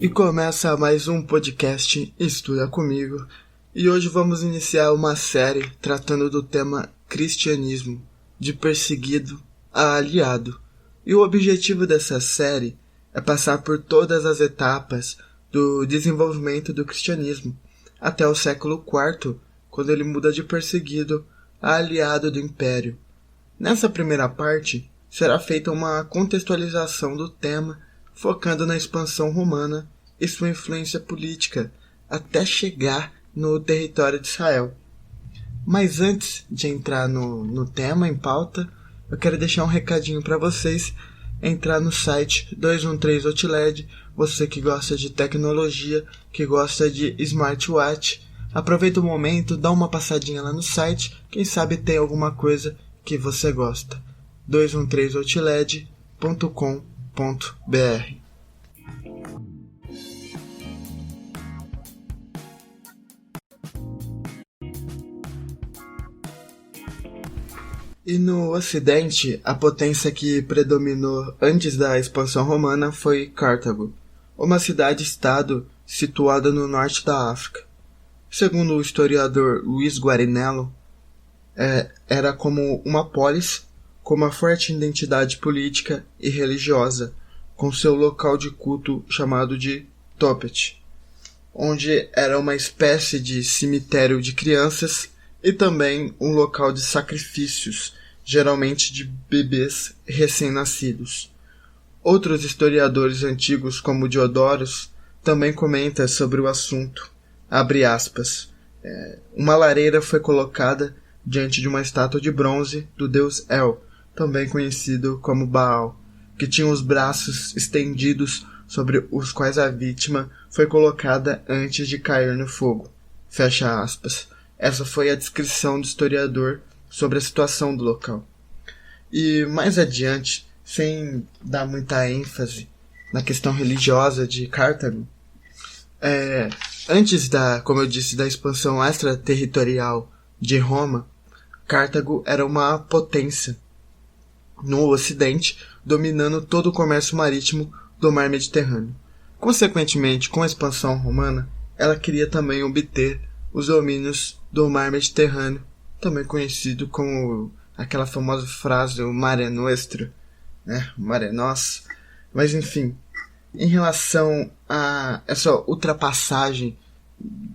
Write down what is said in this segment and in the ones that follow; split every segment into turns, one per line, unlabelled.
E começa mais um podcast Estuda Comigo, e hoje vamos iniciar uma série tratando do tema cristianismo, de perseguido a aliado. E o objetivo dessa série é passar por todas as etapas do desenvolvimento do cristianismo, até o século IV, quando ele muda de perseguido a aliado do império. Nessa primeira parte, será feita uma contextualização do tema, focando na expansão romana e sua influência política, até chegar no território de Israel. Mas antes de entrar no tema em pauta, eu quero deixar um recadinho para vocês. Entrar no site 213 Outled, você que gosta de tecnologia, que gosta de smartwatch, aproveita o momento, dá uma passadinha lá no site, quem sabe tem alguma coisa que você gosta. 213outled.com.br. E no Ocidente, a potência que predominou antes da expansão romana foi Cartago, uma cidade-estado situada no norte da África. Segundo o historiador Luiz Guarinello, era como uma polis com uma forte identidade política e religiosa, com seu local de culto chamado de Tophet, onde era uma espécie de cemitério de crianças e também um local de sacrifícios, geralmente de bebês recém-nascidos. Outros historiadores antigos, como Diodorus, também comentam sobre o assunto. Abre aspas. Uma lareira foi colocada diante de uma estátua de bronze do deus El, também conhecido como Baal, que tinha os braços estendidos sobre os quais a vítima foi colocada antes de cair no fogo. Fecha aspas. Essa foi a descrição do historiador sobre a situação do local. E mais adiante, sem dar muita ênfase na questão religiosa de Cartago, antes como eu disse, da expansão extraterritorial de Roma, Cartago era uma potência no Ocidente, dominando todo o comércio marítimo do mar Mediterrâneo. Consequentemente, com a expansão romana, ela queria também obter os domínios do mar Mediterrâneo, também conhecido como aquela famosa frase, o Mare Nostrum, né? O Mare Nosso. Mas enfim, em relação a essa ultrapassagem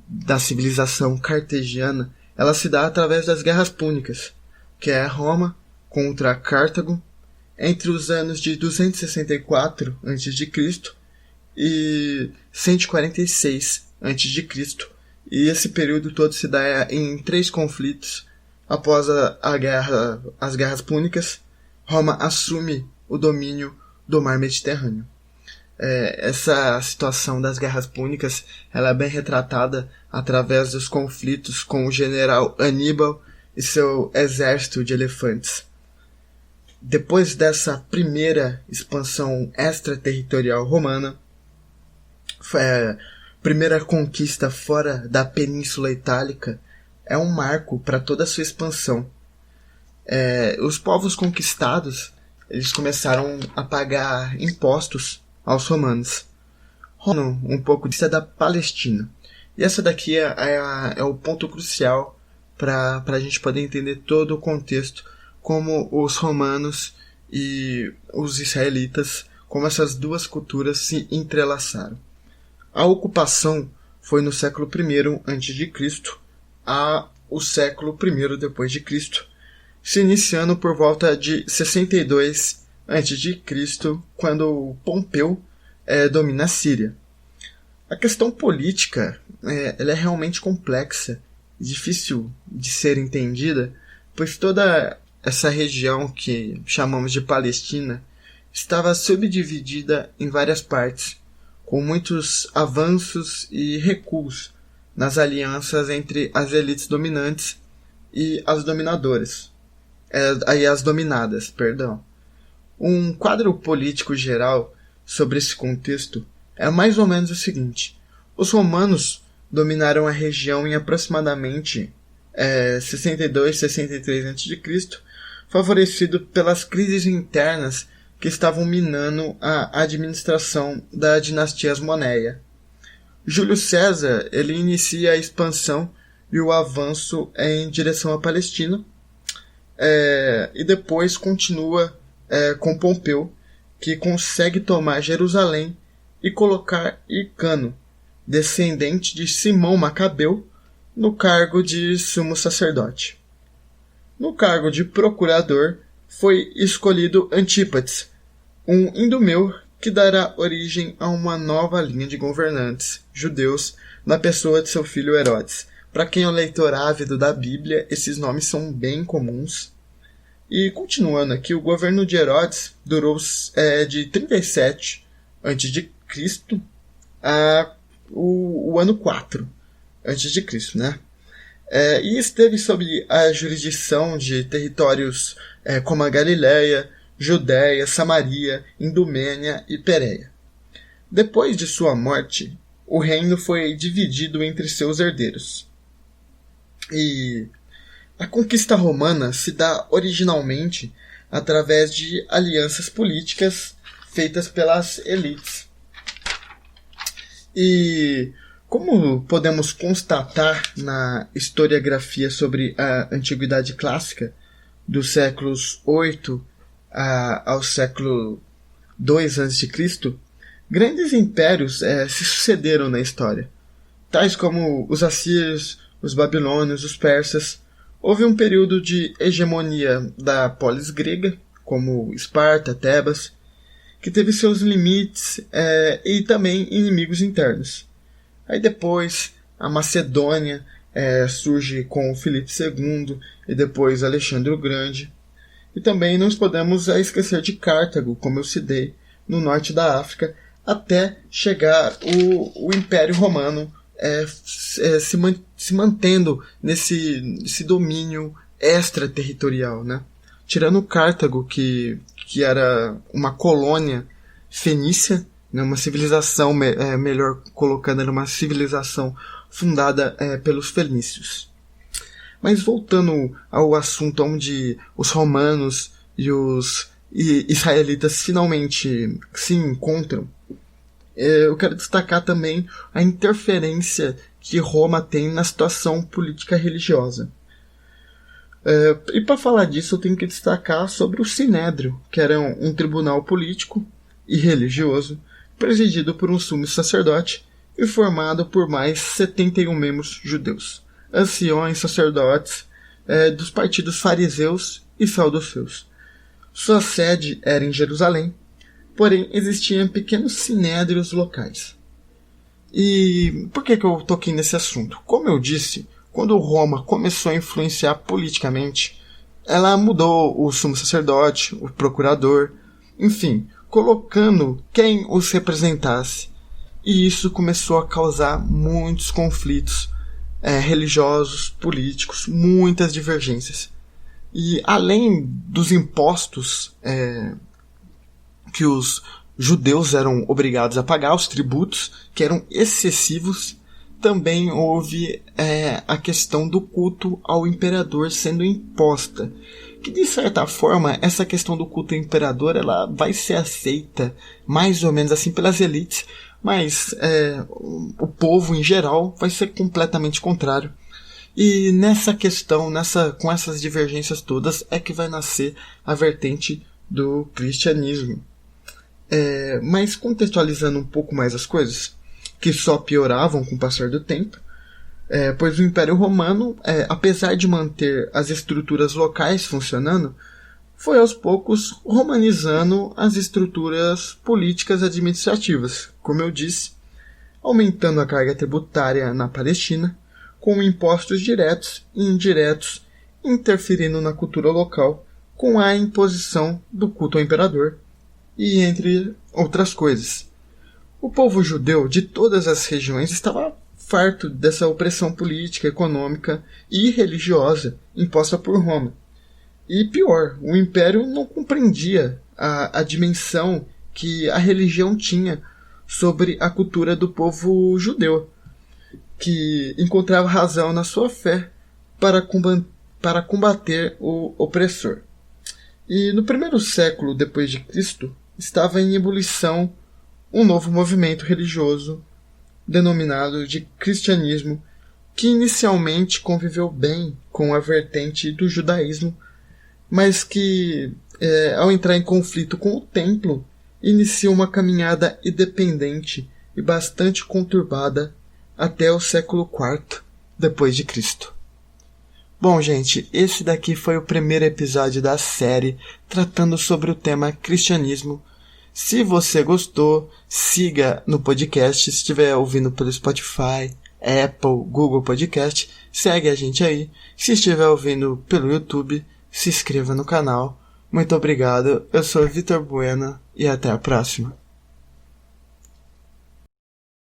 da civilização cartegiana, ela se dá através das guerras púnicas, que é Roma contra Cartago, entre os anos de 264 a.C. e 146 a.C., e esse período todo se dá em 3 conflitos. Após as guerras púnicas, Roma assume o domínio do mar Mediterrâneo. Essa situação das guerras púnicas ela é bem retratada através dos conflitos com o general Aníbal e seu exército de elefantes. Depois dessa primeira expansão extraterritorial romana, primeira conquista fora da Península Itálica, é um marco para toda a sua expansão. Os povos conquistados eles começaram a pagar impostos aos romanos. Um pouco disso é da Palestina. E essa daqui é o ponto crucial para a gente poder entender todo o contexto, como os romanos e os israelitas, como essas duas culturas se entrelaçaram. A ocupação foi no século I a.C. ao século I depois de Cristo, se iniciando por volta de 62 a.C., quando Pompeu domina a Síria. A questão política ela é realmente complexa e difícil de ser entendida, pois toda essa região que chamamos de Palestina estava subdividida em várias partes, com muitos avanços e recuos nas alianças entre as elites dominantes e as dominadoras. As dominadas, perdão. Um quadro político geral sobre esse contexto é mais ou menos o seguinte. Os romanos dominaram a região em aproximadamente 62, 63 a.C., favorecido pelas crises internas que estavam minando a administração da dinastia Asmoneia. Júlio César ele inicia a expansão e o avanço em direção à Palestina, e depois continua com Pompeu, que consegue tomar Jerusalém e colocar Hyrcano, descendente de Simão Macabeu, no cargo de sumo sacerdote. No cargo de procurador foi escolhido Antípates, um indumeu que dará origem a uma nova linha de governantes judeus na pessoa de seu filho Herodes. Para quem é um leitor ávido da Bíblia, esses nomes são bem comuns. E continuando aqui, o governo de Herodes durou de 37 a.C. a o ano 4 a.C., né? E esteve sob a jurisdição de territórios como a Galiléia, Judéia, Samaria, Idumênia e Pérea. Depois de sua morte, o reino foi dividido entre seus herdeiros. E a conquista romana se dá originalmente através de alianças políticas feitas pelas elites. E como podemos constatar na historiografia sobre a Antiguidade Clássica, dos séculos 8 ao século II a.C., grandes impérios se sucederam na história, tais como os assírios, os babilônios, os persas. Houve um período de hegemonia da polis grega, como Esparta, Tebas, que teve seus limites e também inimigos internos. Aí depois a Macedônia surge com Filipe II e depois Alexandre o Grande. E também não podemos esquecer de Cartago, como eu citei, no norte da África, até chegar o Império Romano se mantendo nesse domínio extraterritorial, né? Tirando Cartago, que era uma colônia fenícia, né? Uma civilização, melhor colocando, era uma civilização fundada pelos fenícios. Mas voltando ao assunto onde os romanos e os israelitas finalmente se encontram, eu quero destacar também a interferência que Roma tem na situação política religiosa. E para falar disso eu tenho que destacar sobre o Sinédrio, que era um tribunal político e religioso, presidido por um sumo sacerdote e formado por mais 71 membros judeus, anciões, sacerdotes dos partidos fariseus e saduceus. Sua sede era em Jerusalém, porém existiam pequenos sinédrios locais. E por que eu toquei nesse assunto? Como eu disse, quando Roma começou a influenciar politicamente, ela mudou o sumo sacerdote, o procurador, enfim, colocando quem os representasse. E isso começou a causar muitos conflitos religiosos, políticos, muitas divergências. E além dos impostos que os judeus eram obrigados a pagar, os tributos, que eram excessivos, também houve a questão do culto ao imperador sendo imposta. Que de certa forma, essa questão do culto ao imperador ela vai ser aceita mais ou menos assim pelas elites, mas o povo em geral vai ser completamente contrário. E nessa questão, com essas divergências todas, é que vai nascer a vertente do cristianismo. Mas contextualizando um pouco mais as coisas, que só pioravam com o passar do tempo, pois o Império Romano, apesar de manter as estruturas locais funcionando, foi aos poucos romanizando as estruturas políticas administrativas, como eu disse, aumentando a carga tributária na Palestina, com impostos diretos e indiretos, interferindo na cultura local, com a imposição do culto ao imperador, e entre outras coisas. O povo judeu de todas as regiões estava farto dessa opressão política, econômica e religiosa imposta por Roma. E pior, o império não compreendia a dimensão que a religião tinha sobre a cultura do povo judeu, que encontrava razão na sua fé para combater o opressor. E no primeiro século depois de Cristo estava em ebulição um novo movimento religioso denominado de cristianismo, que inicialmente conviveu bem com a vertente do judaísmo, mas que, ao entrar em conflito com o templo, inicia uma caminhada independente e bastante conturbada até o século IV depois de Cristo. Bom, gente, esse daqui foi o primeiro episódio da série tratando sobre o tema cristianismo. Se você gostou, siga no podcast. Se estiver ouvindo pelo Spotify, Apple, Google Podcast, segue a gente aí. Se estiver ouvindo pelo YouTube, se inscreva no canal. Muito obrigado, eu sou Vitor Bueno e até a próxima.